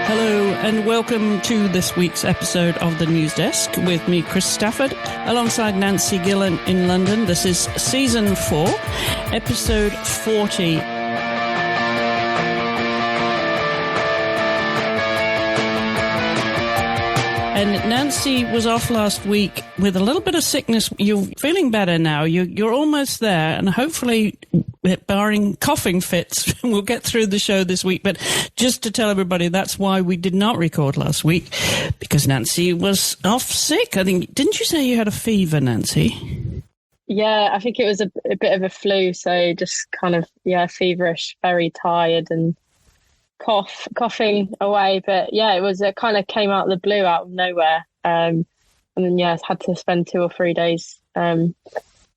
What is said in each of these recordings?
Hello and welcome to this week's episode of the News Desk with me, Chris Stafford, alongside Nancy Gillen in London. This is Season 4, Episode 40. And Nancy was off last week with a little bit of sickness. You're feeling better now. You're almost there, and hopefully, barring coughing fits, we'll get through the show this week. But just to tell everybody, that's why we did not record last week, because Nancy was off sick. I think, didn't you say you had a fever, Nancy? Yeah, I think it was a bit of a flu, so just kind of, feverish, very tired and coughing away. But yeah, it kind of came out of the blue, out of nowhere. And then, I had to spend 2 or 3 days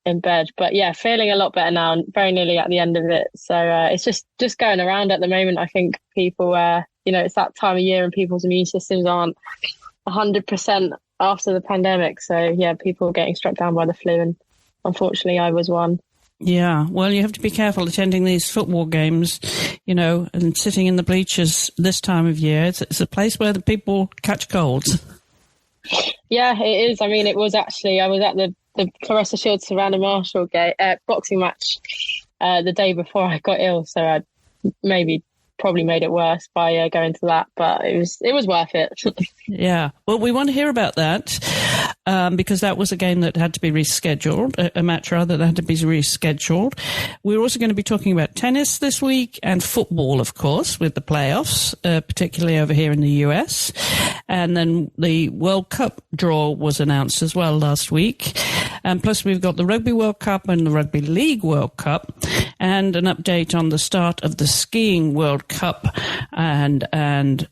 in bed. But yeah, feeling a lot better now and very nearly at the end of it. So it's just going around at the moment. I think people, it's that time of year and people's immune systems aren't 100% after the pandemic. So yeah, people getting struck down by the flu, and unfortunately I was one. Yeah, well, you have to be careful attending these football games, and sitting in the bleachers this time of year. It's a place where the people catch colds. Yeah, it is. I mean, it was actually, I was at the Claressa Shields Savannah Marshall boxing match the day before I got ill, so I probably made it worse by going to that, but it was worth it. Yeah, well, we want to hear about that. Because that was a game that had to be rescheduled, a match rather that had to be rescheduled. We're also going to be talking about tennis this week and football, of course, with the playoffs, particularly over here in the US. And then the World Cup draw was announced as well last week. And plus we've got the Rugby World Cup and the Rugby League World Cup, and an update on the start of the Skiing World Cup. And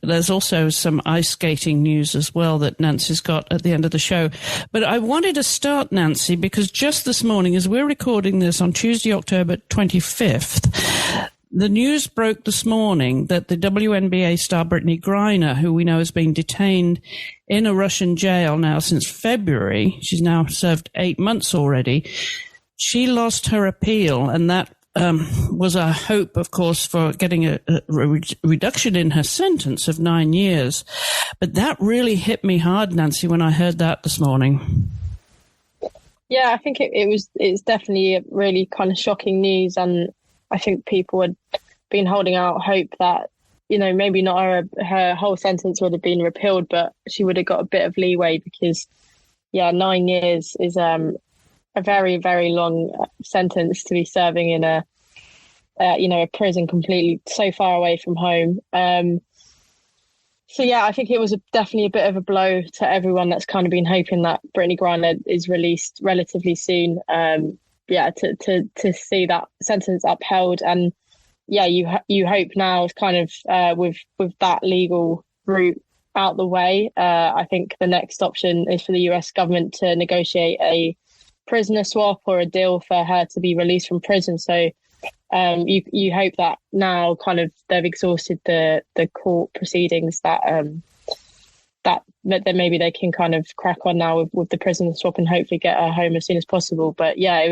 there's also some ice skating news as well that Nancy's got at the end of the show. But I wanted to start, Nancy, because just this morning, as we're recording this on Tuesday, October 25th, the news broke this morning that the WNBA star Brittney Griner, who we know has been detained in a Russian jail now since February, she's now served 8 months already, she lost her appeal, and that was a hope, of course, for getting a reduction in her sentence of 9 years. But that really hit me hard, Nancy, when I heard that this morning. Yeah, I think it's definitely a really kind of shocking news, and I think people had been holding out hope that, maybe not her whole sentence would have been repealed, but she would have got a bit of leeway, because 9 years is a very, very long sentence to be serving in a prison completely so far away from home. So yeah, I think it was definitely a bit of a blow to everyone that's kind of been hoping that Brittney Griner is released relatively soon. To see that sentence upheld, and you hope now is kind of with that legal route out the way. I think the next option is for the US government to negotiate a prisoner swap or a deal for her to be released from prison. So you hope that now kind of they've exhausted the court proceedings, that maybe they can kind of crack on now with the prisoner swap and hopefully get her home as soon as possible. But yeah, it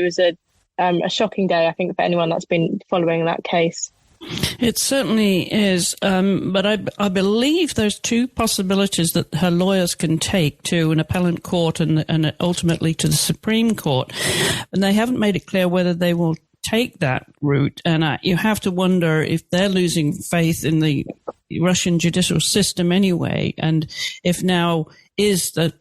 was a shocking day, I think, for anyone that's been following that case. It certainly is, but I believe there's two possibilities that her lawyers can take to an appellate court and ultimately to the Supreme Court, and they haven't made it clear whether they will take that route. And you have to wonder if they're losing faith in the Russian judicial system anyway, and if now is the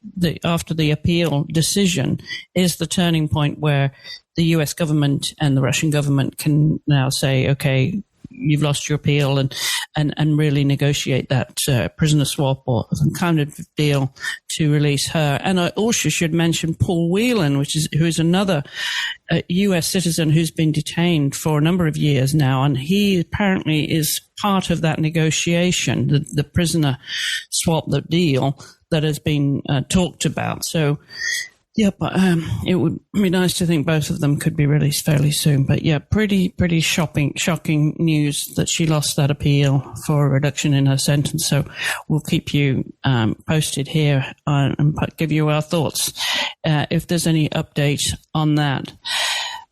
after the appeal decision is the turning point where the US government and the Russian government can now say, okay, you've lost your appeal, and really negotiate that prisoner swap or some kind of deal to release her. And I also should mention Paul Whelan, who is another US citizen who's been detained for a number of years now, and he apparently is part of that negotiation, the prisoner swap, the deal that has been talked about. So yeah, but it would be nice to think both of them could be released fairly soon. But yeah, pretty shocking news that she lost that appeal for a reduction in her sentence. So we'll keep you posted here and give you our thoughts if there's any update on that.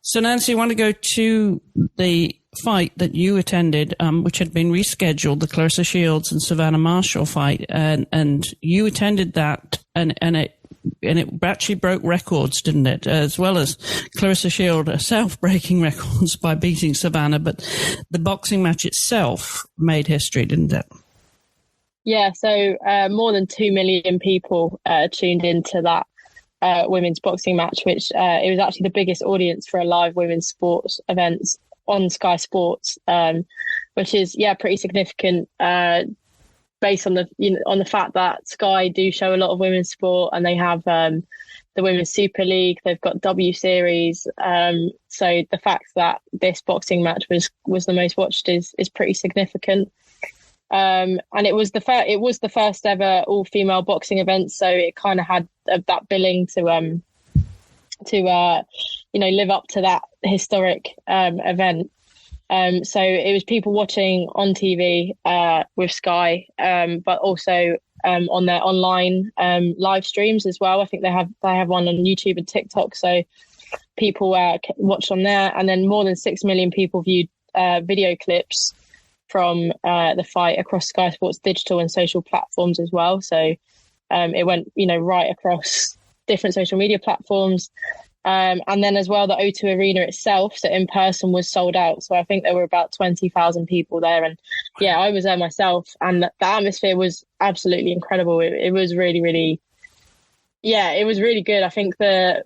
So Nancy, I want to go to the fight that you attended, which had been rescheduled, the Claressa Shields and Savannah Marshall fight, and you attended that, and it actually broke records, didn't it? As well as Claressa Shields herself breaking records by beating Savannah, but the boxing match itself made history, didn't it? Yeah, so more than 2 million people tuned into that women's boxing match, which it was actually the biggest audience for a live women's sports events on Sky Sports, which is pretty significant based on the fact that Sky do show a lot of women's sport, and they have the Women's Super League, they've got W Series, so the fact that this boxing match was the most watched is pretty significant. And it was the first ever all-female boxing event, so it kind of had that billing to live up to that historic event. So it was people watching on TV with Sky, but also on their online live streams as well. I think they have one on YouTube and TikTok, so people watched on there, and then more than 6 million people viewed video clips from the fight across Sky Sports digital and social platforms as well. So it went, right across different social media platforms. And then as well, the O2 Arena itself, so in person, was sold out. So I think there were about 20,000 people there. And I was there myself, and the atmosphere was absolutely incredible. It was really, really, it was really good. I think the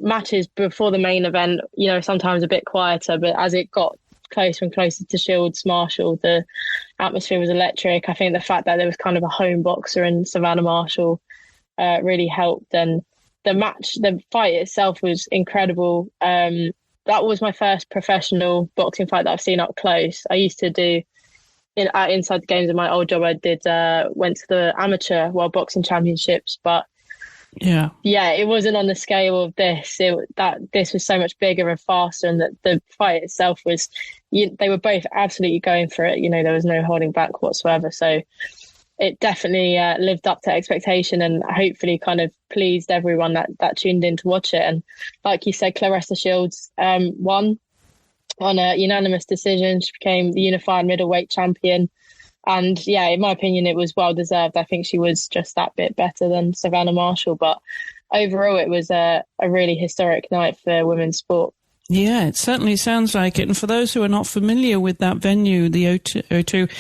matches before the main event, sometimes a bit quieter, but as it got closer and closer to Shields Marshall, the atmosphere was electric. I think the fact that there was kind of a home boxer in Savannah Marshall really helped. And the fight itself was incredible. That was my first professional boxing fight that I've seen up close. I used to do inside the games of my old job. I went to the amateur World Boxing Championships, but it wasn't on the scale of this. This was so much bigger and faster, and that the fight itself was. They were both absolutely going for it. There was no holding back whatsoever. So it definitely lived up to expectation, and hopefully kind of pleased everyone that tuned in to watch it. And like you said, Claressa Shields won on a unanimous decision. She became the unified middleweight champion. And in my opinion, it was well deserved. I think she was just that bit better than Savannah Marshall. But overall, it was a really historic night for women's sport. Yeah, it certainly sounds like it. And for those who are not familiar with that venue, the O2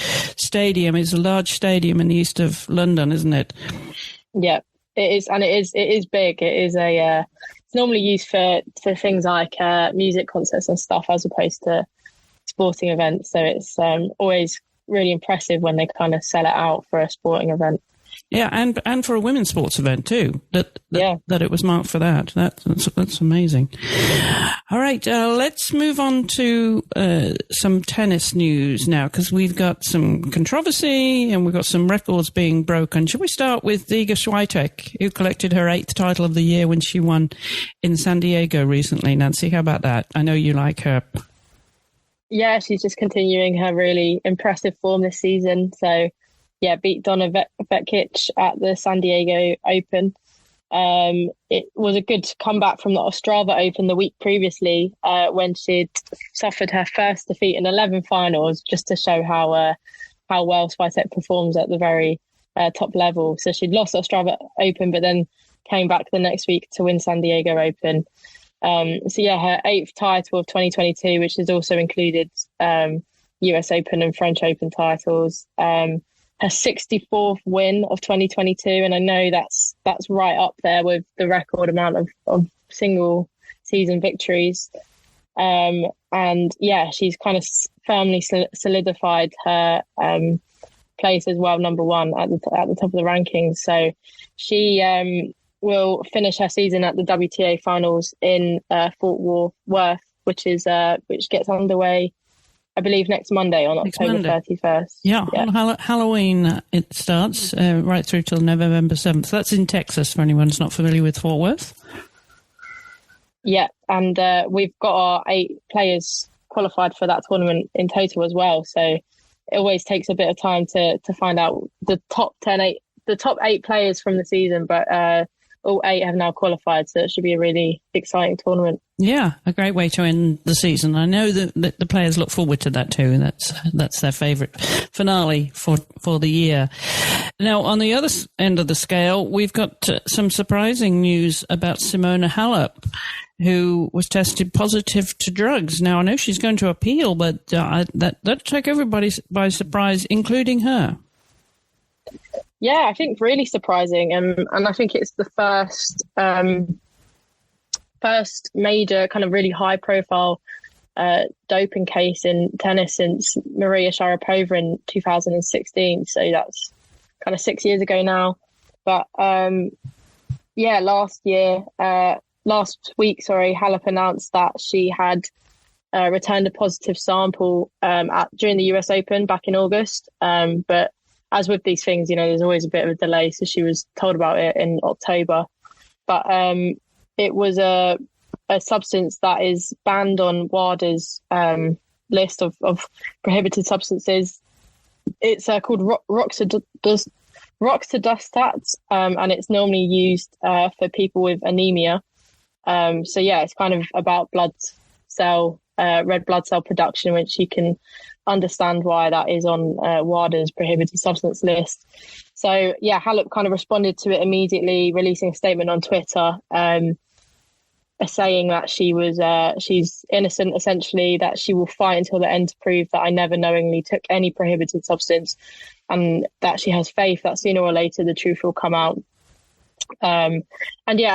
Stadium is a large stadium in the east of London, isn't it? Yeah, it is. And it is big. It is it's normally used for things like music concerts and stuff, as opposed to sporting events. So it's always really impressive when they kind of sell it out for a sporting event. Yeah, and for a women's sports event too. That it was marked for that. That's amazing. All right, let's move on to some tennis news now, because we've got some controversy and we've got some records being broken. Should we start with Iga Swiatek, who collected her 8th title of the year when she won in San Diego recently? Nancy, how about that? I know you like her. Yeah, she's just continuing her really impressive form this season. So, beat Donna Vekic at the San Diego Open. It was a good comeback from the Ostrava Open the week previously, when she'd suffered her first defeat in 11 finals, just to show how well Swiatek performs at the very top level. So she'd lost Ostrava Open, but then came back the next week to win San Diego Open. Her 8th title of 2022, which has also included US Open and French Open titles. Her 64th win of 2022, and I know that's right up there with the record amount of single season victories. She's kind of firmly solidified her place as world number one at the top of the rankings. So she will finish her season at the WTA finals in Fort Worth, which gets underway, I believe, next Monday on October 31st. Yeah, on Halloween it starts right through till November 7th. That's in Texas, for anyone who's not familiar with Fort Worth. Yeah, and we've got our 8 players qualified for that tournament in total as well. So it always takes a bit of time to find out the top 8 players from the season. But all 8 have now qualified, so it should be a really exciting tournament. Yeah, a great way to end the season. I know that the players look forward to that too. That's their favourite finale for the year. Now, on the other end of the scale, we've got some surprising news about Simona Halep, who was tested positive to drugs. Now, I know she's going to appeal, but that took everybody by surprise, including her. Yeah, I think really surprising, and I think it's the first major kind of really high-profile doping case in tennis since Maria Sharapova in 2016. So that's kind of 6 years ago now. But last week, Halep announced that she had returned a positive sample during the US Open back in August. But as with these things, there's always a bit of a delay. So she was told about it in October. But it was a substance that is banned on WADA's list of prohibited substances. It's called roxadustat, and it's normally used for people with anemia. It's kind of about red blood cell production, which you can understand why that is on WADA's prohibited substance list. So, Halep kind of responded to it immediately, releasing a statement on Twitter, saying that she's innocent, essentially, that she will fight until the end to prove that I never knowingly took any prohibited substance, and that she has faith that sooner or later the truth will come out. I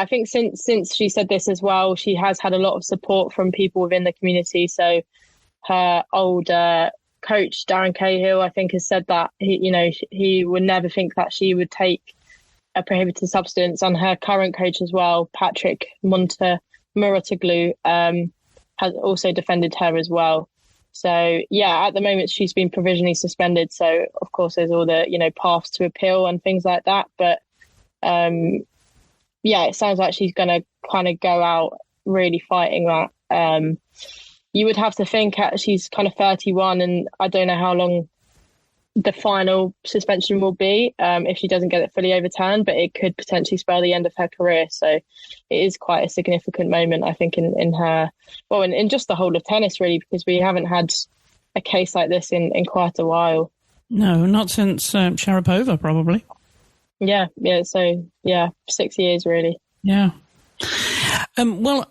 think since she said this as well, she has had a lot of support from people within the community. So her old coach, Darren Cahill, I think has said that he would never think that she would take a prohibited substance, and her current coach as well, Patrick Muratoglu, has also defended her as well. So at the moment she's been provisionally suspended. So of course there's all the paths to appeal and things like that. But it sounds like she's going to kind of go out really fighting that. You would have to think she's kind of 31, and I don't know how long the final suspension will be if she doesn't get it fully overturned, but it could potentially spell the end of her career. So it is quite a significant moment, I think, in her, in just the whole of tennis, really, because we haven't had a case like this in quite a while. No, not since Sharapova, probably. Yeah. So 6 years, really. Yeah. Some more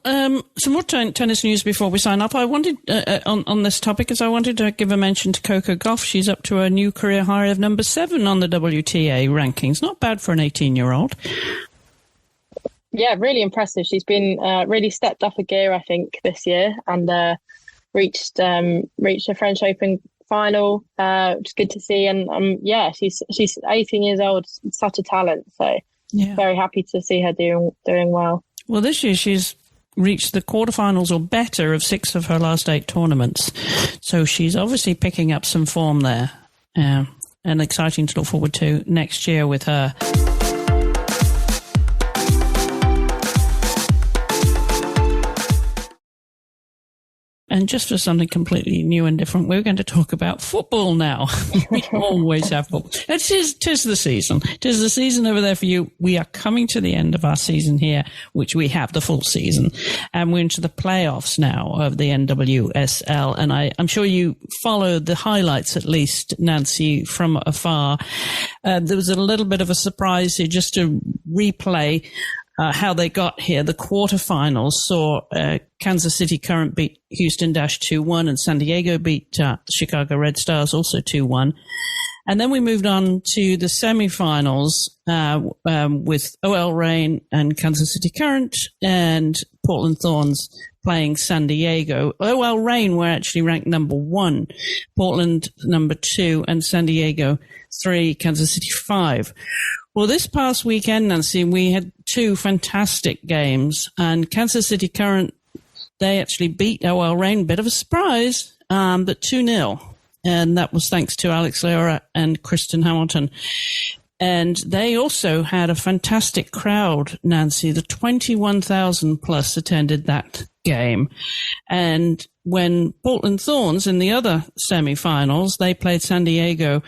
tennis news before we sign up. I wanted, on this topic, I wanted to give a mention to Coco Gauff. She's up to a new career high of number 7 on the WTA rankings. Not bad for an 18-year-old. Yeah, really impressive. She's been really stepped up a gear, I think, this year, and reached a French Open final, which is good to see. And she's 18 years old, such a talent. So very happy to see her doing well. Well, this year she's reached the quarterfinals or better of 6 of her last 8 tournaments. So she's obviously picking up some form there, and exciting to look forward to next year with her. And just for something completely new and different, we're going to talk about football now. We always have football. Tis the season. Tis the season over there for you. We are coming to the end of our season here, which we have the full season. And we're into the playoffs now of the NWSL. And I'm sure you followed the highlights, at least, Nancy, from afar. There was a little bit of a surprise here, just to replay how they got here. The quarterfinals saw Kansas City Current beat Houston Dash 2-1, and San Diego beat the Chicago Red Stars also 2-1. And then we moved on to the semifinals with OL Reign and Kansas City Current and Portland Thorns playing San Diego. OL Reign were actually ranked number 1, Portland number 2, and San Diego 3, Kansas City 5. Well, this past weekend, Nancy, we had 2 fantastic games, and Kansas City Current, they actually beat OL Reign, bit of a surprise, but 2-0. And that was thanks to Alex Leora and Kristen Hamilton. And they also had a fantastic crowd, Nancy. The 21,000 plus attended that game. And when Portland Thorns in the other semifinals, they played San Diego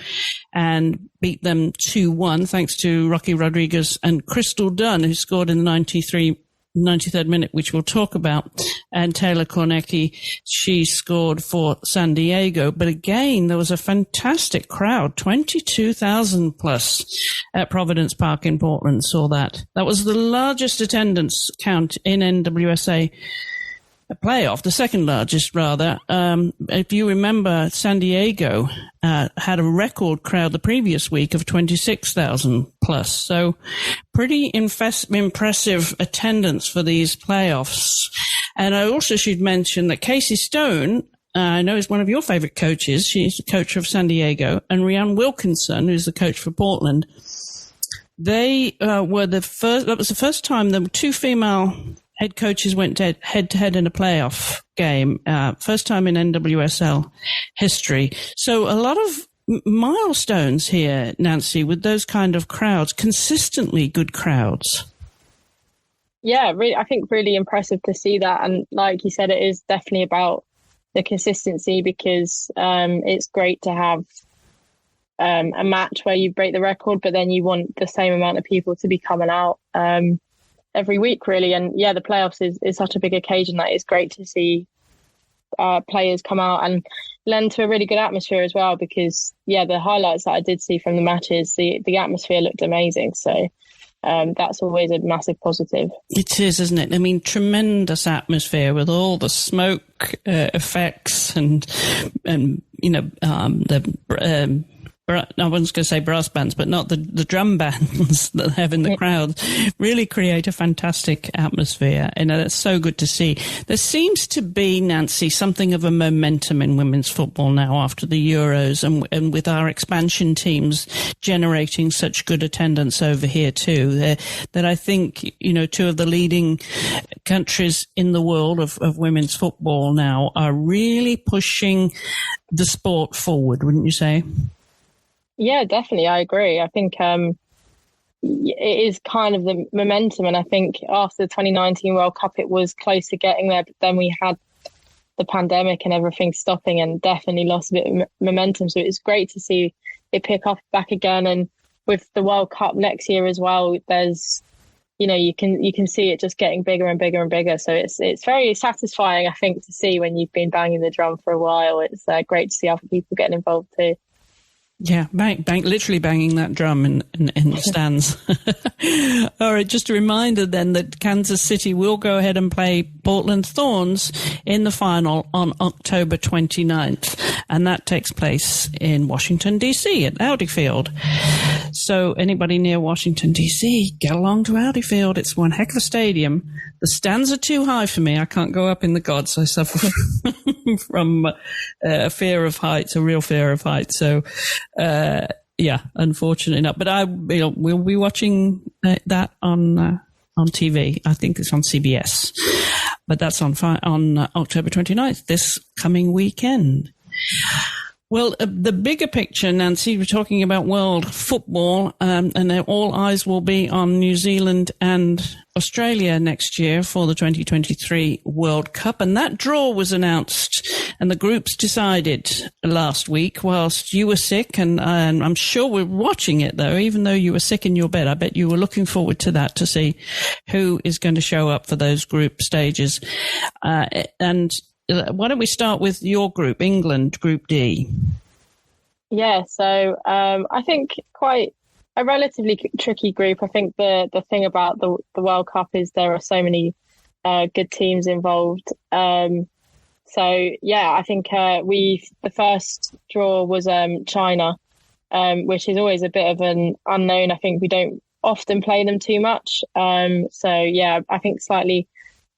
and beat them 2-1 thanks to Rocky Rodriguez and Crystal Dunn, who scored in the 93rd minute, which we'll talk about, and Taylor Kornecki, she scored for San Diego. But again, there was a fantastic crowd, 22,000 plus at Providence Park in Portland, saw that. That was the largest attendance count in NWSA playoff, the second largest rather. If you remember, San Diego had a record crowd the previous week of 26,000 plus. So pretty impressive attendance for these playoffs. And I also should mention that Casey Stoney, I know is one of your favorite coaches. She's the coach of San Diego, and Rhian Wilkinson, who's the coach for Portland. They were the first. That was the first time the two female head coaches went head to head in a playoff game. First time in NWSL history. So a lot of milestones here, Nancy, with those kind of crowds, consistently good crowds. Yeah, really, I think really impressive to see that. And like you said, it is definitely about the consistency, because it's great to have a match where you break the record, but then you want the same amount of people to be coming out every week, really. And yeah, the playoffs is such a big occasion that it's great to see players come out and lend to a really good atmosphere as well, because yeah, the highlights that I did see from the matches, the atmosphere looked amazing. So that's always a massive positive. It is, isn't it? I mean, tremendous atmosphere with all the smoke effects and you know, I was going to say brass bands, but not the drum bands that they have in the crowd, really create a fantastic atmosphere. And it's so good to see. There seems to be, Nancy, something of a momentum in women's football now after the Euros, and with our expansion teams generating such good attendance over here too, that I think, you know, two of the leading countries in the world of women's football now are really pushing the sport forward, wouldn't you say? Yeah, definitely. I agree. I think it is kind of the momentum. And I think after the 2019 World Cup, it was close to getting there. But then we had the pandemic and everything stopping, and definitely lost a bit of momentum. So it's great to see it pick up back again. And with the World Cup next year as well, there's, you know, you can see it just getting bigger and bigger and bigger. So it's very satisfying, I think, to see when you've been banging the drum for a while. It's great to see other people getting involved too. Yeah, literally banging that drum in the stands. All right, just a reminder then that Kansas City will go ahead and play Portland Thorns in the final on October 29th. And that takes place in Washington, D.C. at Audi Field. So anybody near Washington, D.C., get along to Audi Field. It's one heck of a stadium. The stands are too high for me. I can't go up in the gods. I suffer from a fear of heights, a real fear of heights. So, yeah, unfortunately not. But we'll be watching that on TV. I think it's on CBS. But that's on October 29th, this coming weekend. Well, the bigger picture, Nancy, we're talking about world football, and all eyes will be on New Zealand and Australia next year for the 2023 World Cup. And that draw was announced and the groups decided last week whilst you were sick. And I'm sure we're watching it, though, even though you were sick in your bed. I bet you were looking forward to that, to see who is going to show up for those group stages. And why don't we start with your group, England, Group D? Yeah, so I think quite a relatively tricky group. I think the thing about the World Cup is there are so many good teams involved. So, yeah, I think the first draw was China, which is always a bit of an unknown. I think we don't often play them too much. So, yeah, I think slightly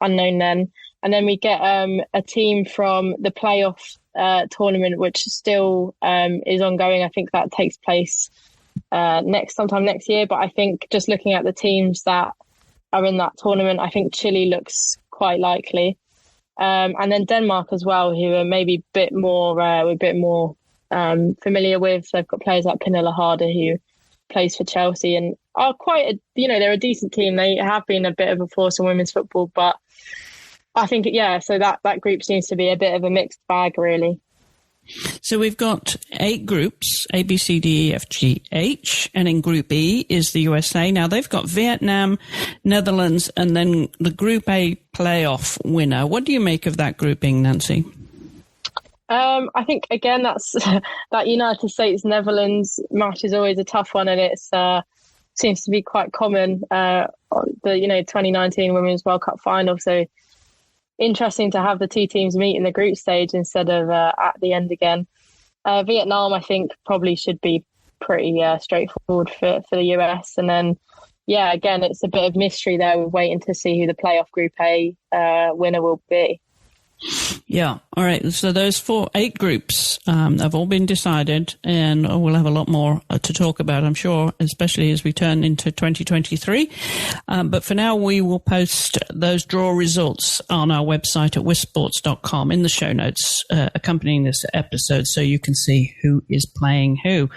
unknown then. And then we get a team from the playoff tournament, which still is ongoing. I think that takes place sometime next year. But I think just looking at the teams that are in that tournament, I think Chile looks quite likely. And then Denmark as well, who are maybe a bit more familiar with. They've got players like Pernille Harder, who plays for Chelsea and are quite they're a decent team. They have been a bit of a force in women's football, but I think, so that group seems to be a bit of a mixed bag, really. So we've got 8 groups, A, B, C, D, E, F, G, H, and in Group E is the USA. Now, they've got Vietnam, Netherlands, and then the Group A playoff winner. What do you make of that grouping, Nancy? I think, again, that's that United States-Netherlands match is always a tough one, and it's seems to be quite common, the 2019 Women's World Cup final. So interesting to have the two teams meet in the group stage instead of at the end again. Vietnam, I think, probably should be pretty straightforward for the US. And then, again, it's a bit of mystery there. We're waiting to see who the playoff Group A winner will be. Yeah. All right. So those 8 groups have all been decided, and we'll have a lot more to talk about, I'm sure, especially as we turn into 2023. But for now, we will post those draw results on our website at wisports.com in the show notes accompanying this episode, so you can see who is playing who.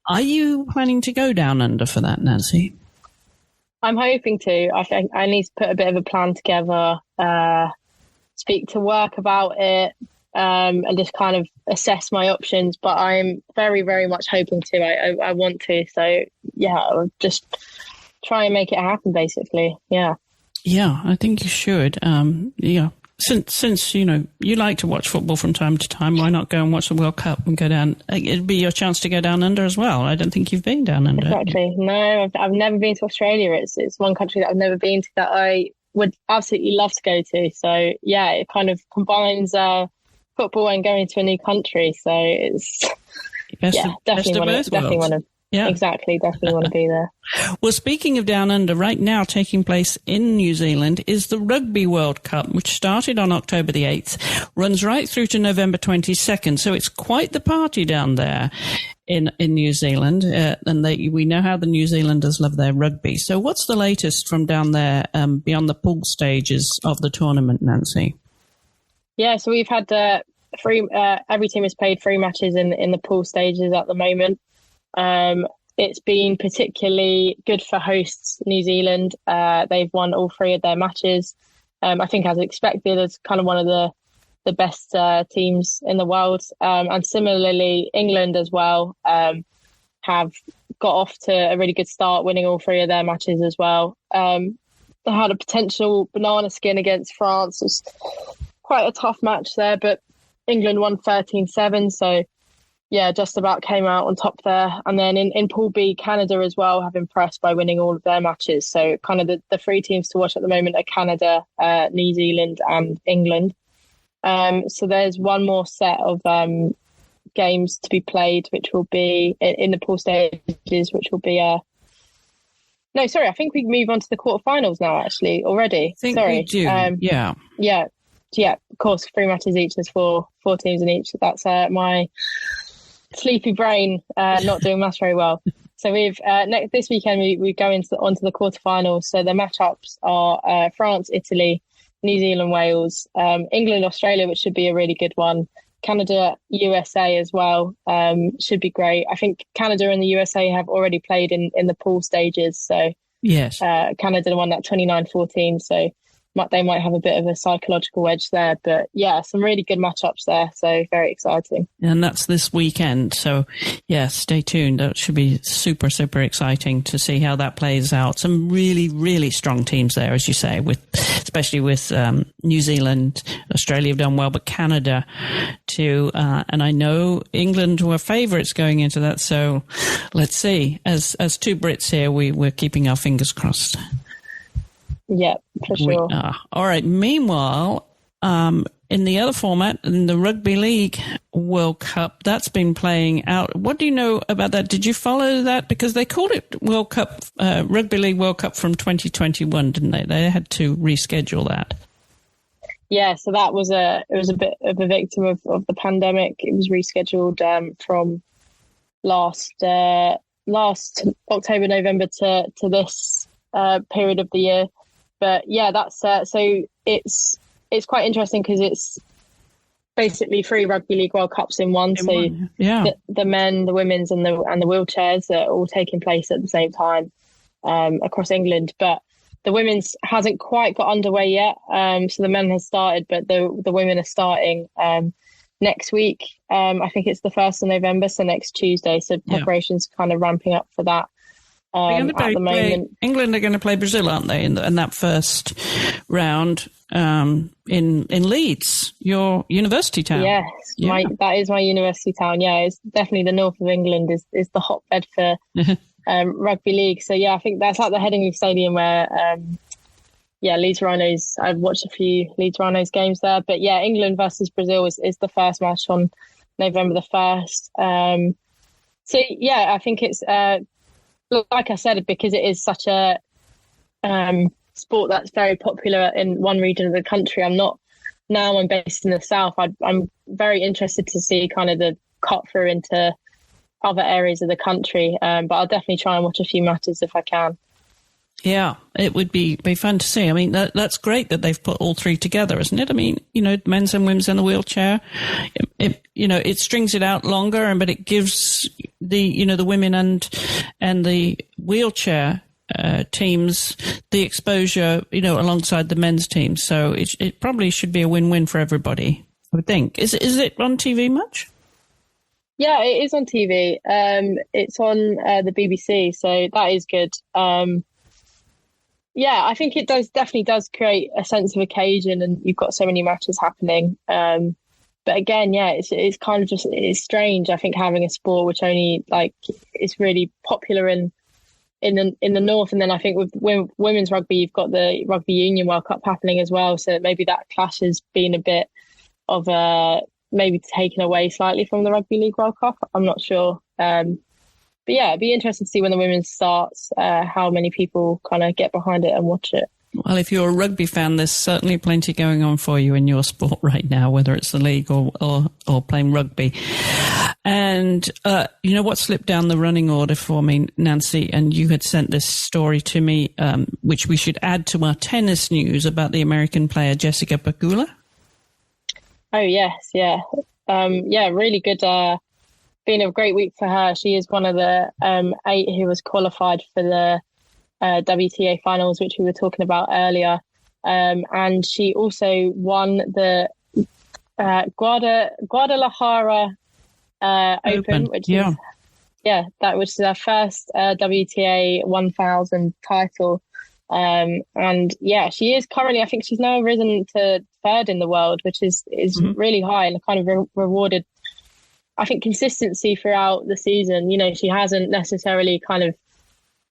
Are you planning to go down under for that, Nancy? I'm hoping to. I think I need to put a bit of a plan together, speak to work about it, and just kind of assess my options. But I'm very, very much hoping to. I want to. So, I'll just try and make it happen, basically. Yeah. Yeah, I think you should. Since you like to watch football from time to time, why not go and watch the World Cup and go down? It'd be your chance to go down under as well. I don't think you've been down under. Exactly. No, I've never been to Australia. It's one country that I've never been to that I would absolutely love to go to. So it kind of combines football and going to a new country. So it's definitely want to. Yeah, exactly. Definitely want to be there. Well, speaking of down under, right now taking place in New Zealand is the Rugby World Cup, which started on October the 8th, runs right through to November 22nd. So it's quite the party down there in New Zealand. And we know how the New Zealanders love their rugby. So what's the latest from down there beyond the pool stages of the tournament, Nancy? Yeah, so we've had every team has played 3 matches in the pool stages at the moment. It's been particularly good for hosts New Zealand. They've won all 3 of their matches. I think, as expected, as kind of one of the best teams in the world. And similarly, England as well have got off to a really good start, winning all 3 of their matches as well. They had a potential banana skin against France. It was quite a tough match there, but England won 13-7. So just about came out on top there. And then in Pool B, Canada as well have impressed by winning all of their matches. So kind of the 3 teams to watch at the moment are Canada, New Zealand and England. So there's one more set of games to be played, which will be in the pool stages, which will be I think we move on to the quarterfinals now, actually, already. I think we do. Yeah, of course, 3 matches each. There's 4 teams in each. That's my sleepy brain not doing maths very well. So we've this weekend we go onto the quarterfinals. So the matchups are France, Italy, New Zealand, Wales, England, Australia, which should be a really good one. Canada, USA as well, should be great. I think Canada and the USA have already played in the pool stages. So yes, Canada won that 29-14. So they might have a bit of a psychological edge there, but some really good matchups there. So very exciting. And that's this weekend. So stay tuned. That should be super, super exciting to see how that plays out. Some really, really strong teams there, as you say, especially with New Zealand. Australia have done well, but Canada too. And I know England were favourites going into that. So let's see. As 2 Brits here, we're keeping our fingers crossed. Yeah, for sure. All right. Meanwhile, in the other format, in the Rugby League World Cup, that's been playing out. What do you know about that? Did you follow that? Because they called it World Cup, Rugby League World Cup from 2021, didn't they? They had to reschedule that. Yeah, so that was a bit of a victim of the pandemic. It was rescheduled from last October, November to this period of the year. But that's so it's quite interesting because basically 3 Rugby League World Cups in one. The men, the women's, and the wheelchairs are all taking place at the same time across England. But the women's hasn't quite got underway yet. So the men has started, but the women are starting next week. I think it's the 1st of November, so next Tuesday. So preparations kind of ramping up for that. At the moment, England are going to play Brazil, aren't they? In that first round in Leeds, your university town. Yes, that is my university town. Yeah, it's definitely the north of England is the hotbed for rugby league. So I think that's at the Headingley Stadium where Leeds Rhinos. I've watched a few Leeds Rhinos games there, but England versus Brazil is the first match on November the 1st. I think it's. Like I said, because it is such a sport that's very popular in one region of the country, I'm based in the south. I'm very interested to see kind of the cut through into other areas of the country. But I'll definitely try and watch a few matches if I can. Yeah, it would be fun to see. I mean, that's great that they've put all 3 together, isn't it? I mean, men's and women's in the wheelchair. It strings it out longer, but it gives the women and the wheelchair teams the exposure, alongside the men's team. So it probably should be a win-win for everybody, I would think. Is it on TV much? Yeah, it is on TV. It's on the BBC, so that is good. I think it definitely does create a sense of occasion, and you've got so many matches happening. But again, it's kind of it's strange. I think having a sport which only is really popular in the north, and then I think with women's rugby, you've got the Rugby Union World Cup happening as well. So maybe that clash has been a bit of maybe taken away slightly from the Rugby League World Cup. I'm not sure. But it'd be interesting to see when the women's starts, how many people kind of get behind it and watch it. Well, if you're a rugby fan, there's certainly plenty going on for you in your sport right now, whether it's the league or playing rugby. And what slipped down the running order for me, Nancy, and you had sent this story to me, which we should add to our tennis news about the American player Jessica Pegula. Oh, yes, yeah. Really good. Been a great week for her. She is one of the 8 who was qualified for the WTA finals, which we were talking about earlier. And she also won the Guadalajara Open, which is that was her first WTA 1000 title. And she is currently, I think she's now risen to 3rd in the world, which is really high and kind of rewarded, I think, consistency throughout the season. She hasn't necessarily kind of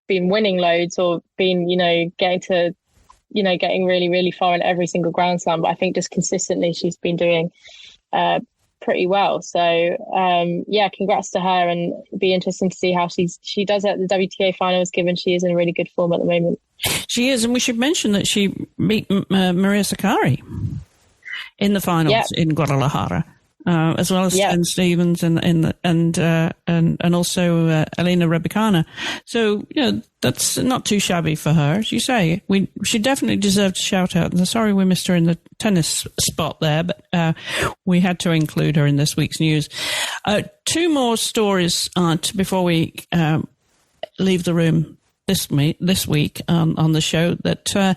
been winning loads or been, getting really, really far in every single Grand Slam. But I think just consistently she's been doing pretty well. So, congrats to her, and it'd be interesting to see how she does at the WTA finals, given she is in really good form at the moment. She is, and we should mention that she beat Maria Sakkari in the finals in Guadalajara. As well as Stan Stevens and also Elena Rybakina. So, that's not too shabby for her, as you say. She definitely deserved a shout out. And sorry we missed her in the tennis spot there, but we had to include her in this week's news. 2 more stories before we leave the room this week on the show. That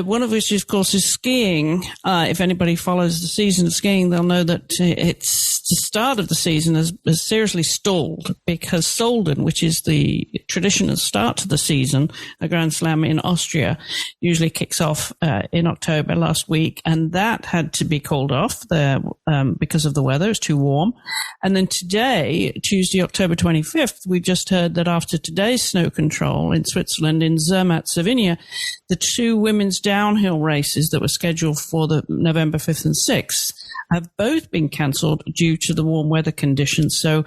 one of which, of course, is skiing. If anybody follows the season of skiing, they'll know that it's the start of the season has seriously stalled because Solden, which is the traditional start to the season, a Grand Slam in Austria, usually kicks off in October last week, and that had to be called off there because of the weather. It was too warm. And then today, Tuesday, October 25th, we just heard that after today's snow control in Switzerland, in Zermatt, Slovenia, the 2 women's downhill races that were scheduled for the November 5th and 6th have both been cancelled due to the warm weather conditions. So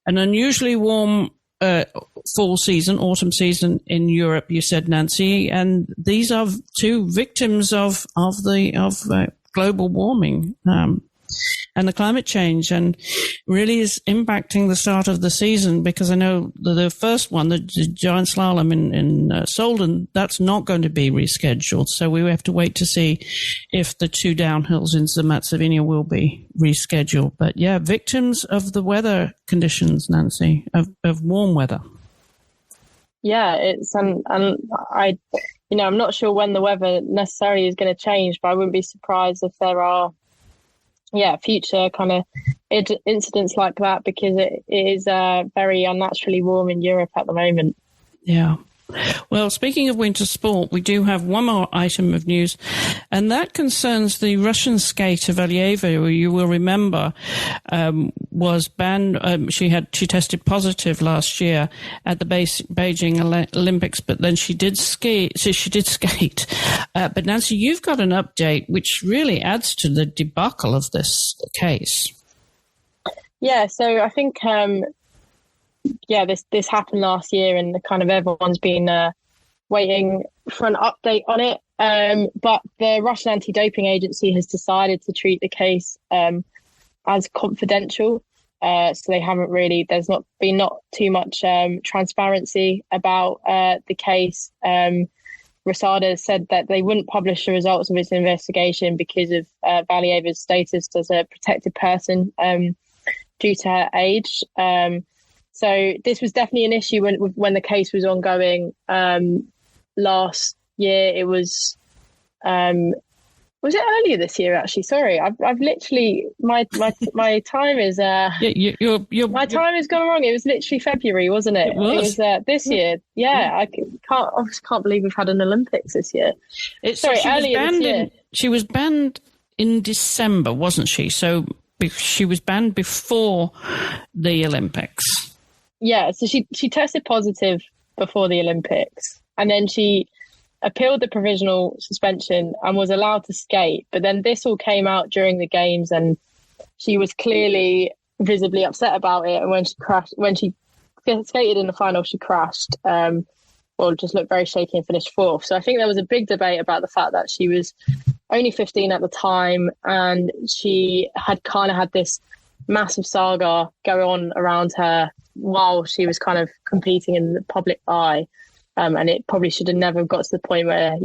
an unusually warm autumn season in Europe, you said, Nancy, and these are 2 victims of global warming. and the climate change, and really is impacting the start of the season, because I know the first one, the giant slalom in Solden, that's not going to be rescheduled. So we have to wait to see if the 2 downhills in Zermatt will be rescheduled. But yeah, victims of the weather conditions, Nancy, of warm weather. Yeah, it's I'm not sure when the weather necessarily is going to change, but I wouldn't be surprised if there are, future kind of incidents like that, because it is very unnaturally warm in Europe at the moment. Yeah. Well, speaking of winter sport, we do have one more item of news, and that concerns the Russian skater Valieva, who you will remember was banned. She tested positive last year at the Beijing Olympics, but then she did skate. But Nancy, you've got an update which really adds to the debacle of this case. Yeah, so I think. This happened last year, and kind of everyone's been waiting for an update on it. But the Russian Anti-Doping Agency has decided to treat the case as confidential. So they haven't really, there's not too much transparency about the case. RUSADA said that they wouldn't publish the results of its investigation because of Valieva's status as a protected person due to her age. So this was definitely an issue when the case was ongoing last year. It was it earlier this year? Actually, sorry, I've literally my time is my time has gone wrong. It was literally February, wasn't it? It was this year. Yeah, I can't believe we've had an Olympics this year. Earlier this year. She was banned in December, wasn't she? So she was banned before the Olympics. Yeah, so she tested positive before the Olympics, and then she appealed the provisional suspension and was allowed to skate. But then this all came out during the games, and she was clearly visibly upset about it. And when she skated in the final, she crashed. Just looked very shaky and finished 4th. So I think there was a big debate about the fact that she was only 15 at the time, and she had kind of had this massive saga go on around her while she was kind of competing in the public eye, and it probably should have never got to the point where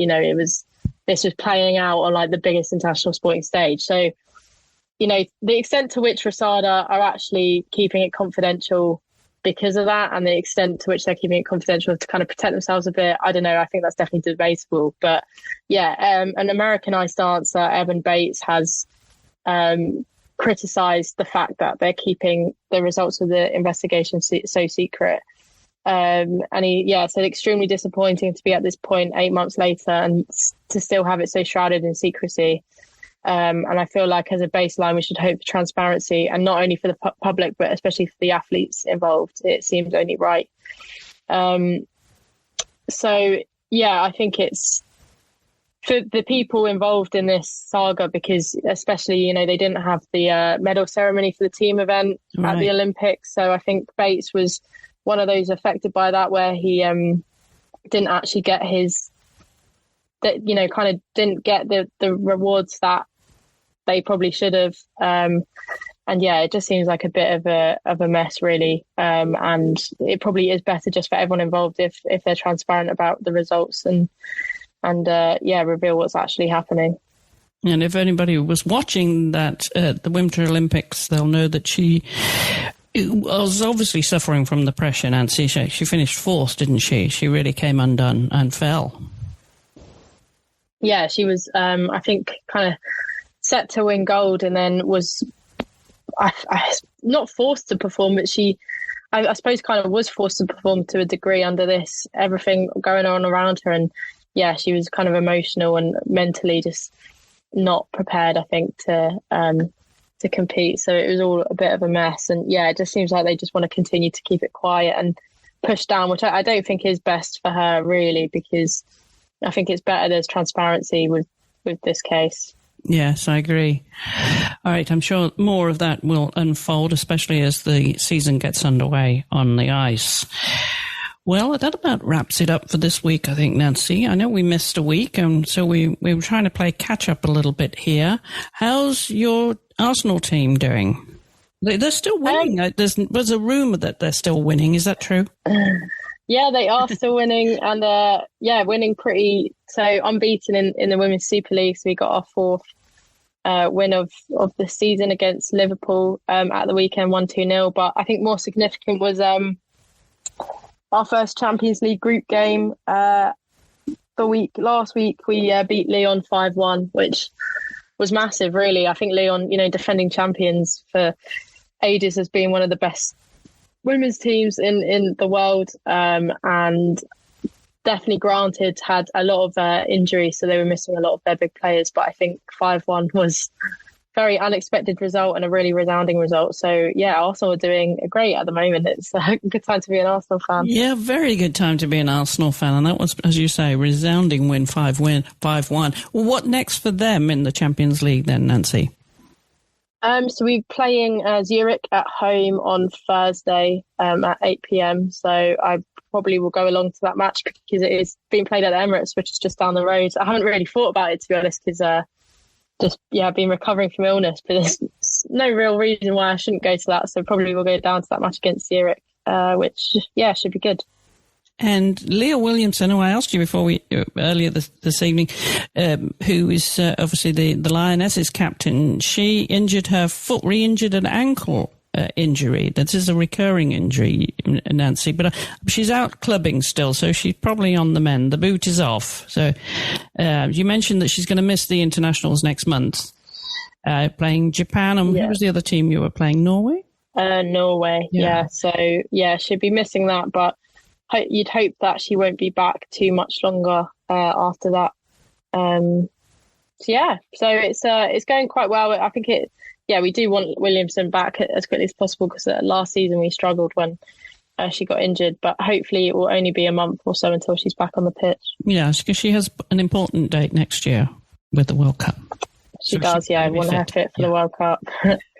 this was playing out on like the biggest international sporting stage. So the extent to which RUSADA are actually keeping it confidential because of that, and the extent to which they're keeping it confidential to kind of protect themselves a bit, I don't know. I think that's definitely debatable. But an Americanized dancer, Evan Bates, has criticised the fact that they're keeping the results of the investigation so secret. And he said extremely disappointing to be at this point 8 months later and to still have it so shrouded in secrecy. And I feel like as a baseline, we should hope for transparency, and not only for the public, but especially for the athletes involved. It seems only right. I think it's for the people involved in this saga, because especially, they didn't have the medal ceremony for the team event at the Olympics. So I think Bates was one of those affected by that, where he didn't actually get didn't get the rewards that they probably should have. It just seems like a bit of a mess, really. And it probably is better just for everyone involved if they're transparent about the results and reveal what's actually happening. And if anybody was watching that the Winter Olympics, they'll know that she was obviously suffering from the pressure, Nancy. She finished 4th, didn't she? She really came undone and fell. Yeah, she was, I think, kind of set to win gold, and then was not forced to perform, but I suppose kind of was forced to perform to a degree under this, everything going on around her. And yeah, she was kind of emotional and mentally just not prepared, I think, to compete. So it was all a bit of a mess. And yeah, it just seems like they just want to continue to keep it quiet and push down, which I don't think is best for her, really, because I think it's better there's transparency with this case. Yes, I agree. All right, I'm sure more of that will unfold, especially as the season gets underway on the ice. Well, that about wraps it up for this week, I think, Nancy. I know we missed a week, and so we were trying to play catch-up a little bit here. How's your Arsenal team doing? They're still winning. There's a rumour that they're still winning. Is that true? Yeah, they are still winning, and winning pretty unbeaten in the Women's Super League. So we got our fourth win of the season against Liverpool at the weekend, 1-2-0. But I think more significant was our first Champions League group game. Last week we beat Lyon 5-1, which was massive, really. I think Lyon, defending champions for ages, has been one of the best women's teams in the world, and definitely granted had a lot of injuries, so they were missing a lot of their big players. But I think 5-1 was a very unexpected result and a really resounding result. So yeah, Arsenal are doing great at the moment. It's a good time to be an Arsenal fan. Yeah, very good time to be an Arsenal fan, and that was, as you say, resounding win 5-1. Well, what next for them in the Champions League then, Nancy? So we're playing Zurich at home on Thursday at 8 p.m. So I probably will go along to that match because it is being played at the Emirates, which is just down the road. I haven't really thought about it, to be honest, because I've been recovering from illness, but there's no real reason why I shouldn't go to that. So probably we'll go down to that match against Zurich, which should be good. And Leah Williamson, who I asked you before earlier this evening, who is obviously the Lionesses captain, she injured her foot, re-injured an ankle injury. This is a recurring injury, Nancy, but she's out clubbing still, so she's probably on the mend. The boot is off. So you mentioned that she's going to miss the internationals next month, playing Japan. And who was the other team you were playing? Norway? Norway, yeah. So, she'd be missing that, but you'd hope that she won't be back too much longer after that. So it's going quite well. I think we do want Williamson back as quickly as possible because last season we struggled when she got injured. But hopefully it will only be a month or so until she's back on the pitch. Yes, because she has an important date next year with the World Cup. She does, I want her fit for the World Cup.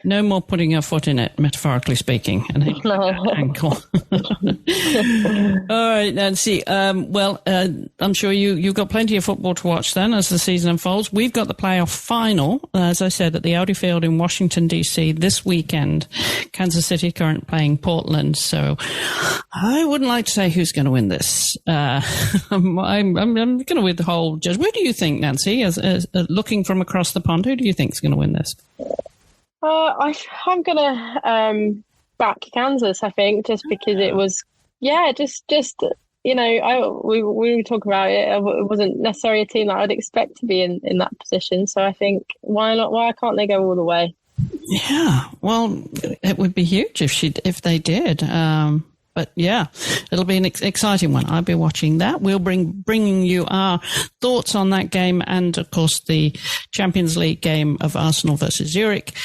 No more putting her foot in it, metaphorically speaking, and ankle. All right, Nancy. I'm sure you've got plenty of football to watch then as the season unfolds. We've got the playoff final, as I said, at the Audi Field in Washington, D.C. this weekend. Kansas City current playing Portland. So I wouldn't like to say who's going to win this. I'm going to withhold judgment. Where do you think, Nancy, as looking from across the pond, who do you think is going to win this? I'm going to back Kansas, I think, just because it was, we were talking about it. It wasn't necessarily a team that I'd expect to be in that position. So I think, why not? Why can't they go all the way? Yeah, well, it would be huge if they did. But yeah, it'll be an exciting one. I'll be watching that. We'll bringing you our thoughts on that game and, of course, the Champions League game of Arsenal versus Zurich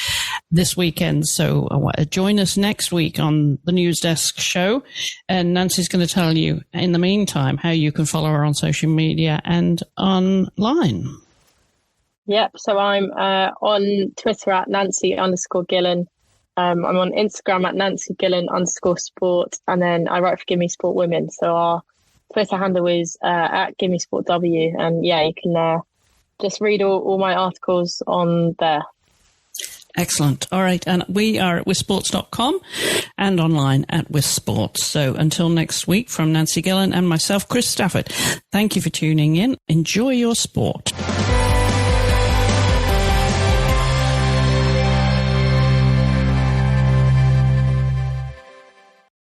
this weekend. So join us next week on the News Desk show. And Nancy's going to tell you, in the meantime, how you can follow her on social media and online. Yep. So I'm on Twitter at Nancy_Gillen. I'm on Instagram at NancyGillen_sport, and then I write for Gimme Sport Women. So our Twitter handle is at Gimme Sport W, and you can just read all my articles on there. Excellent. All right. And we are at WiSports.com and online at WiSports. So until next week, from Nancy Gillen and myself, Chris Stafford, thank you for tuning in. Enjoy your sport.